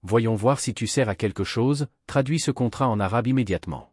Voyons voir si tu sers à quelque chose, traduit ce contrat en arabe immédiatement.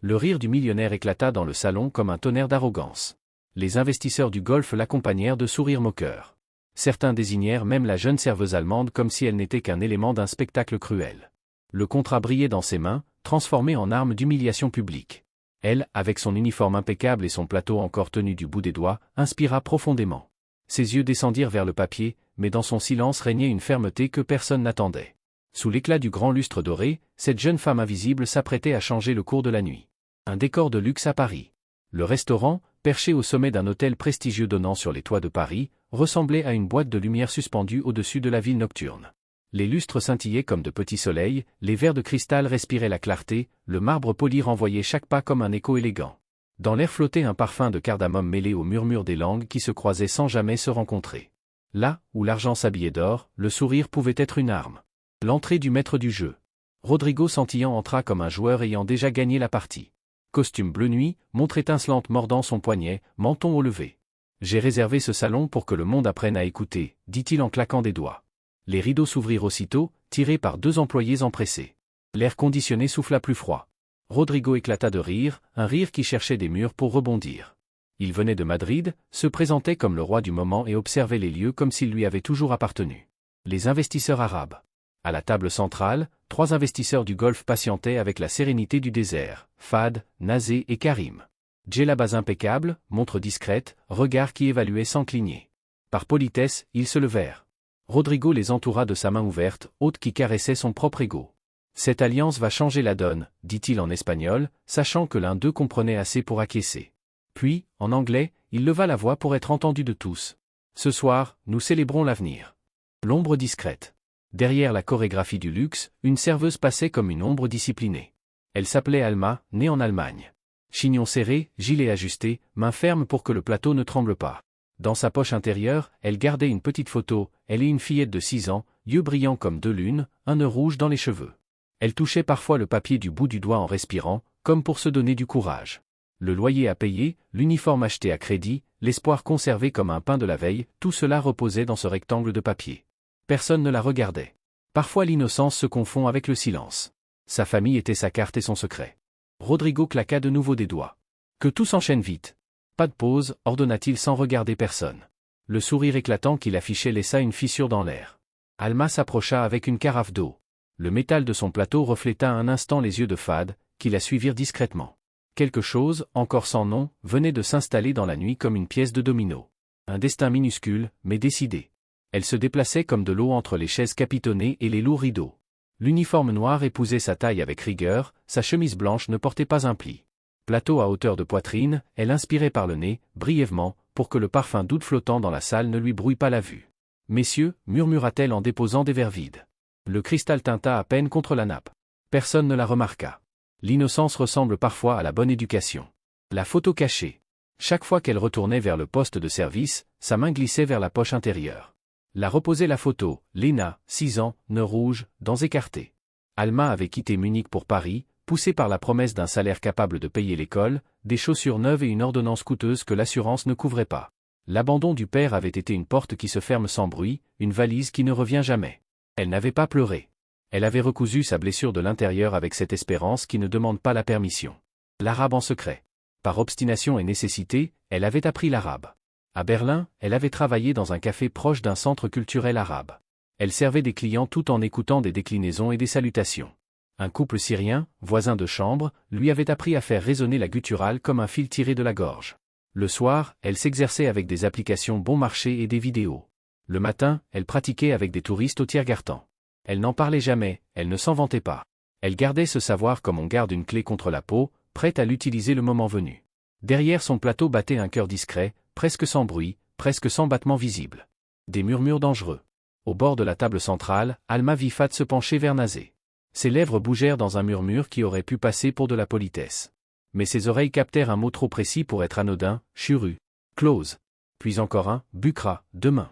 Le rire du millionnaire éclata dans le salon comme un tonnerre d'arrogance. Les investisseurs du Golfe l'accompagnèrent de sourires moqueurs. Certains désignèrent même la jeune serveuse allemande comme si elle n'était qu'un élément d'un spectacle cruel. Le contrat brillait dans ses mains, transformé en arme d'humiliation publique. Elle, avec son uniforme impeccable et son plateau encore tenu du bout des doigts, inspira profondément. Ses yeux descendirent vers le papier, mais dans son silence régnait une fermeté que personne n'attendait. Sous l'éclat du grand lustre doré, cette jeune femme invisible s'apprêtait à changer le cours de la nuit. Un décor de luxe à Paris. Le restaurant, perché au sommet d'un hôtel prestigieux donnant sur les toits de Paris, ressemblait à une boîte de lumière suspendue au-dessus de la ville nocturne. Les lustres scintillaient comme de petits soleils, les verres de cristal respiraient la clarté, le marbre poli renvoyait chaque pas comme un écho élégant. Dans l'air flottait un parfum de cardamome mêlé au murmure des langues qui se croisaient sans jamais se rencontrer. Là, où l'argent s'habillait d'or, le sourire pouvait être une arme. L'entrée du maître du jeu. Rodrigo Santillán entra comme un joueur ayant déjà gagné la partie. Costume bleu nuit, montre étincelante mordant son poignet, menton au levé. « J'ai réservé ce salon pour que le monde apprenne à écouter », dit-il en claquant des doigts. Les rideaux s'ouvrirent aussitôt, tirés par 2 employés empressés. L'air conditionné souffla plus froid. Rodrigo éclata de rire, un rire qui cherchait des murs pour rebondir. Il venait de Madrid, se présentait comme le roi du moment et observait les lieux comme s'ils lui avaient toujours appartenu. Les investisseurs arabes. À la table centrale, 3 investisseurs du Golfe patientaient avec la sérénité du désert, Fad, Nazé et Karim. Djellabas impeccable, montre discrète, regard qui évaluait sans cligner. Par politesse, ils se levèrent. Rodrigo les entoura de sa main ouverte, hôte qui caressait son propre ego. « Cette alliance va changer la donne », dit-il en espagnol, sachant que l'un d'eux comprenait assez pour acquiescer. Puis, en anglais, il leva la voix pour être entendu de tous. « Ce soir, nous célébrons l'avenir. » L'ombre discrète. Derrière la chorégraphie du luxe, une serveuse passait comme une ombre disciplinée. Elle s'appelait Alma, née en Allemagne. Chignon serré, gilet ajusté, main ferme pour que le plateau ne tremble pas. Dans sa poche intérieure, elle gardait une petite photo, elle et une fillette de 6 ans, yeux brillants comme 2 lunes, un nœud rouge dans les cheveux. Elle touchait parfois le papier du bout du doigt en respirant, comme pour se donner du courage. Le loyer à payer, l'uniforme acheté à crédit, l'espoir conservé comme un pain de la veille, tout cela reposait dans ce rectangle de papier. Personne ne la regardait. Parfois l'innocence se confond avec le silence. Sa famille était sa carte et son secret. Rodrigo claqua de nouveau des doigts. Que tout s'enchaîne vite. Pas de pause, ordonna-t-il sans regarder personne. Le sourire éclatant qu'il affichait laissa une fissure dans l'air. Alma s'approcha avec une carafe d'eau. Le métal de son plateau refléta un instant les yeux de Fad, qui la suivirent discrètement. Quelque chose, encore sans nom, venait de s'installer dans la nuit comme une pièce de domino. Un destin minuscule, mais décidé. Elle se déplaçait comme de l'eau entre les chaises capitonnées et les lourds rideaux. L'uniforme noir épousait sa taille avec rigueur, sa chemise blanche ne portait pas un pli. Plateau à hauteur de poitrine, elle inspirait par le nez, brièvement, pour que le parfum d'oud flottant dans la salle ne lui brouille pas la vue. « Messieurs » murmura-t-elle en déposant des verres vides. Le cristal tinta à peine contre la nappe. Personne ne la remarqua. L'innocence ressemble parfois à la bonne éducation. La photo cachée. Chaque fois qu'elle retournait vers le poste de service, sa main glissait vers la poche intérieure. La reposait la photo, Léna, 6 ans, nœud rouge, dents écartées. Alma avait quitté Munich pour Paris, poussée par la promesse d'un salaire capable de payer l'école, des chaussures neuves et une ordonnance coûteuse que l'assurance ne couvrait pas. L'abandon du père avait été une porte qui se ferme sans bruit, une valise qui ne revient jamais. Elle n'avait pas pleuré. Elle avait recousu sa blessure de l'intérieur avec cette espérance qui ne demande pas la permission. L'arabe en secret. Par obstination et nécessité, elle avait appris l'arabe. À Berlin, elle avait travaillé dans un café proche d'un centre culturel arabe. Elle servait des clients tout en écoutant des déclinaisons et des salutations. Un couple syrien, voisin de chambre, lui avait appris à faire résonner la gutturale comme un fil tiré de la gorge. Le soir, elle s'exerçait avec des applications bon marché et des vidéos. Le matin, elle pratiquait avec des touristes au Tiergarten. Elle n'en parlait jamais, elle ne s'en vantait pas. Elle gardait ce savoir comme on garde une clé contre la peau, prête à l'utiliser le moment venu. Derrière son plateau battait un cœur discret, presque sans bruit, presque sans battement visible. Des murmures dangereux. Au bord de la table centrale, Alma vit Fad se pencher vers Nazé. Ses lèvres bougèrent dans un murmure qui aurait pu passer pour de la politesse. Mais ses oreilles captèrent un mot trop précis pour être anodin, churu. Close. Puis encore un, bucra, demain.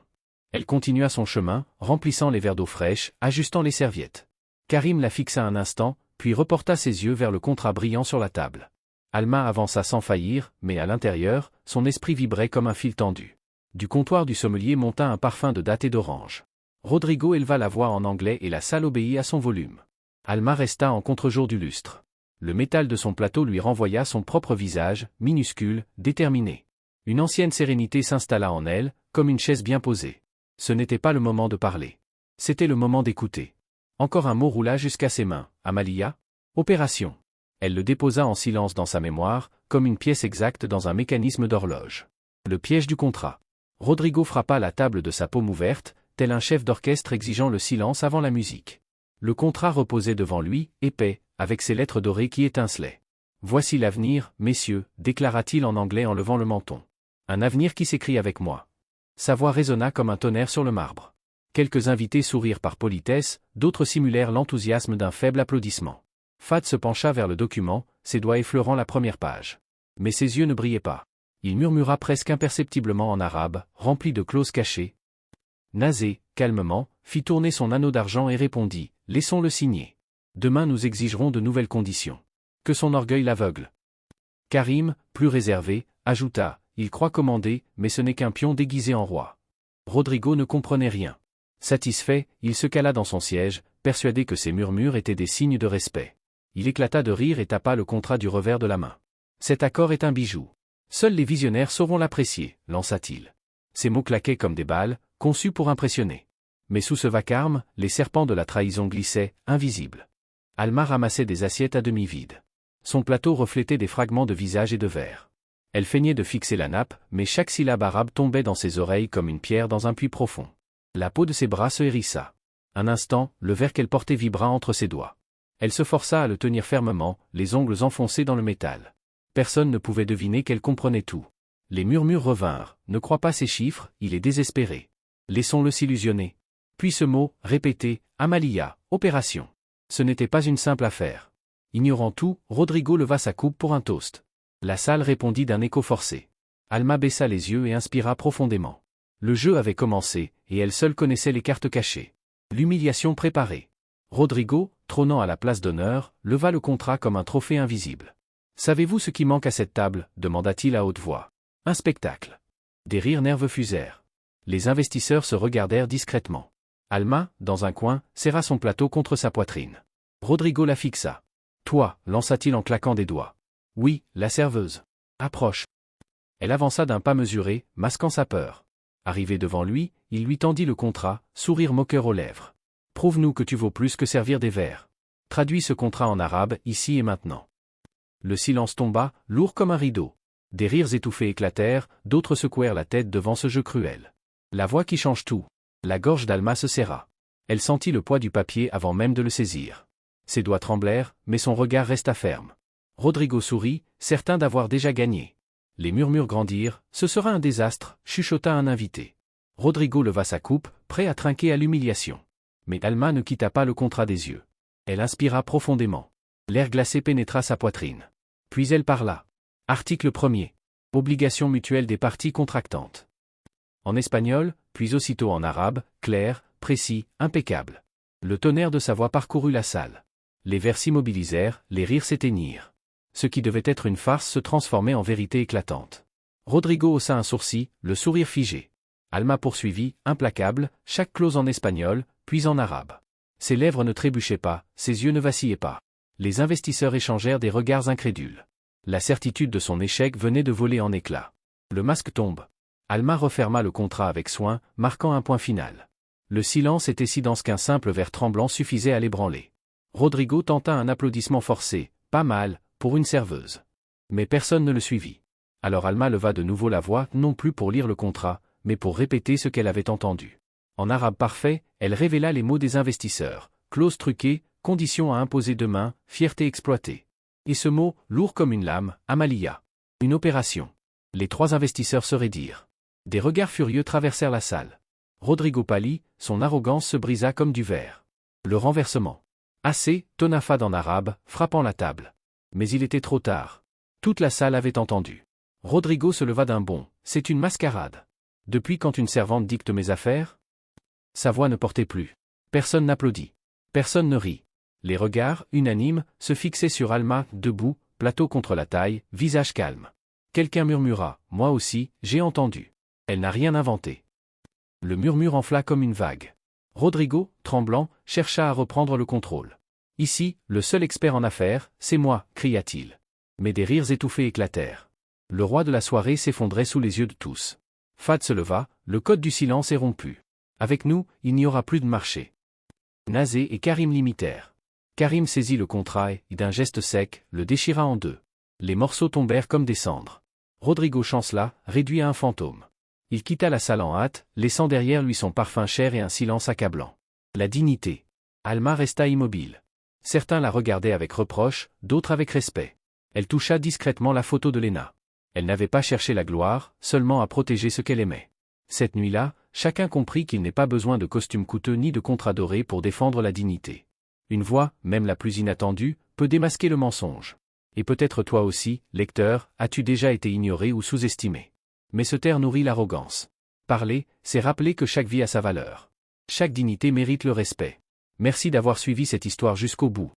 Elle continua son chemin, remplissant les verres d'eau fraîche, ajustant les serviettes. Karim la fixa un instant, puis reporta ses yeux vers le contrat brillant sur la table. Alma avança sans faillir, mais à l'intérieur, son esprit vibrait comme un fil tendu. Du comptoir du sommelier monta un parfum de datté d'orange. Rodrigo éleva la voix en anglais et la salle obéit à son volume. Alma resta en contre-jour du lustre. Le métal de son plateau lui renvoya son propre visage, minuscule, déterminé. Une ancienne sérénité s'installa en elle, comme une chaise bien posée. Ce n'était pas le moment de parler. C'était le moment d'écouter. Encore un mot roula jusqu'à ses mains. Amalia? Opération. Elle le déposa en silence dans sa mémoire, comme une pièce exacte dans un mécanisme d'horloge. Le piège du contrat. Rodrigo frappa la table de sa paume ouverte, tel un chef d'orchestre exigeant le silence avant la musique. Le contrat reposait devant lui, épais, avec ses lettres dorées qui étincelaient. « Voici l'avenir, messieurs », déclara-t-il en anglais en levant le menton. « Un avenir qui s'écrit avec moi. » Sa voix résonna comme un tonnerre sur le marbre. Quelques invités sourirent par politesse, d'autres simulèrent l'enthousiasme d'un faible applaudissement. Fad se pencha vers le document, ses doigts effleurant la première page. Mais ses yeux ne brillaient pas. Il murmura presque imperceptiblement en arabe, rempli de clauses cachées. Nazé, calmement, fit tourner son anneau d'argent et répondit « Laissons-le signer. Demain nous exigerons de nouvelles conditions. » Que son orgueil l'aveugle. Karim, plus réservé, ajouta « Il croit commander, mais ce n'est qu'un pion déguisé en roi. » Rodrigo ne comprenait rien. Satisfait, il se cala dans son siège, persuadé que ces murmures étaient des signes de respect. Il éclata de rire et tapa le contrat du revers de la main. « Cet accord est un bijou. Seuls les visionnaires sauront l'apprécier, lança-t-il. Ces mots claquaient comme des balles, conçus pour impressionner. Mais sous ce vacarme, les serpents de la trahison glissaient, invisibles. Alma ramassait des assiettes à demi vides. Son plateau reflétait des fragments de visage et de verre. Elle feignait de fixer la nappe, mais chaque syllabe arabe tombait dans ses oreilles comme une pierre dans un puits profond. La peau de ses bras se hérissa. Un instant, le verre qu'elle portait vibra entre ses doigts. Elle se força à le tenir fermement, les ongles enfoncés dans le métal. Personne ne pouvait deviner qu'elle comprenait tout. Les murmures revinrent, ne crois pas ces chiffres, il est désespéré. Laissons-le s'illusionner. Puis ce mot, répété, Amalia, opération. Ce n'était pas une simple affaire. Ignorant tout, Rodrigo leva sa coupe pour un toast. La salle répondit d'un écho forcé. Alma baissa les yeux et inspira profondément. Le jeu avait commencé, et elle seule connaissait les cartes cachées. L'humiliation préparée. Rodrigo, trônant à la place d'honneur, leva le contrat comme un trophée invisible. « Savez-vous ce qui manque à cette table » demanda-t-il à haute voix. « Un spectacle. » Des rires nerveux fusèrent. Les investisseurs se regardèrent discrètement. Alma, dans un coin, serra son plateau contre sa poitrine. Rodrigo la fixa. « Toi » lança-t-il en claquant des doigts. « Oui, la serveuse. Approche. » Elle avança d'un pas mesuré, masquant sa peur. Arrivé devant lui, il lui tendit le contrat, sourire moqueur aux lèvres. « Prouve-nous que tu vaux plus que servir des verres. Traduis ce contrat en arabe, ici et maintenant. » Le silence tomba, lourd comme un rideau. Des rires étouffés éclatèrent, d'autres secouèrent la tête devant ce jeu cruel. La voix qui change tout. La gorge d'Alma se serra. Elle sentit le poids du papier avant même de le saisir. Ses doigts tremblèrent, mais son regard resta ferme. Rodrigo sourit, certain d'avoir déjà gagné. Les murmures grandirent, ce sera un désastre, chuchota un invité. Rodrigo leva sa coupe, prêt à trinquer à l'humiliation. Mais Alma ne quitta pas le contrat des yeux. Elle inspira profondément. L'air glacé pénétra sa poitrine. Puis elle parla. Article 1er. Obligation mutuelle des parties contractantes. En espagnol, puis aussitôt en arabe, clair, précis, impeccable. Le tonnerre de sa voix parcourut la salle. Les vers s'immobilisèrent, les rires s'éteignirent. Ce qui devait être une farce se transformait en vérité éclatante. Rodrigo haussa un sourcil, le sourire figé. Alma poursuivit, implacable, chaque clause en espagnol, puis en arabe. Ses lèvres ne trébuchaient pas, ses yeux ne vacillaient pas. Les investisseurs échangèrent des regards incrédules. La certitude de son échec venait de voler en éclats. Le masque tombe. Alma referma le contrat avec soin, marquant un point final. Le silence était si dense qu'un simple verre tremblant suffisait à l'ébranler. Rodrigo tenta un applaudissement forcé, pas mal, pour une serveuse. Mais personne ne le suivit. Alors Alma leva de nouveau la voix, non plus pour lire le contrat, mais pour répéter ce qu'elle avait entendu. En arabe parfait, elle révéla les mots des investisseurs. Clause truquée, conditions à imposer demain, fierté exploitée. Et ce mot, lourd comme une lame, Amalia. Une opération. Les trois investisseurs se raidirent. Des regards furieux traversèrent la salle. Rodrigo pâlit, son arrogance se brisa comme du verre. Le renversement. Assez, tonna Fad en arabe, frappant la table. Mais il était trop tard. Toute la salle avait entendu. Rodrigo se leva d'un bond. C'est une mascarade. Depuis quand une servante dicte mes affaires ? Sa voix ne portait plus. Personne n'applaudit. Personne ne rit. Les regards, unanimes, se fixaient sur Alma, debout, plateau contre la taille, visage calme. Quelqu'un murmura, « Moi aussi, j'ai entendu. » Elle n'a rien inventé. Le murmure enfla comme une vague. Rodrigo, tremblant, chercha à reprendre le contrôle. Ici, le seul expert en affaires, c'est moi, cria-t-il. Mais des rires étouffés éclatèrent. Le roi de la soirée s'effondrait sous les yeux de tous. Fad se leva, le code du silence est rompu. Avec nous, il n'y aura plus de marché. Nazé et Karim l'imitèrent. Karim saisit le contrat et, d'un geste sec, le déchira en deux. Les morceaux tombèrent comme des cendres. Rodrigo chancela, réduit à un fantôme. Il quitta la salle en hâte, laissant derrière lui son parfum cher et un silence accablant. La dignité. Alma resta immobile. Certains la regardaient avec reproche, d'autres avec respect. Elle toucha discrètement la photo de Lena. Elle n'avait pas cherché la gloire, seulement à protéger ce qu'elle aimait. Cette nuit-là, chacun comprit qu'il n'est pas besoin de costumes coûteux ni de contrats dorés pour défendre la dignité. Une voix, même la plus inattendue, peut démasquer le mensonge. Et peut-être toi aussi, lecteur, as-tu déjà été ignoré ou sous-estimé. Mais se taire nourrit l'arrogance. Parler, c'est rappeler que chaque vie a sa valeur. Chaque dignité mérite le respect. Merci d'avoir suivi cette histoire jusqu'au bout.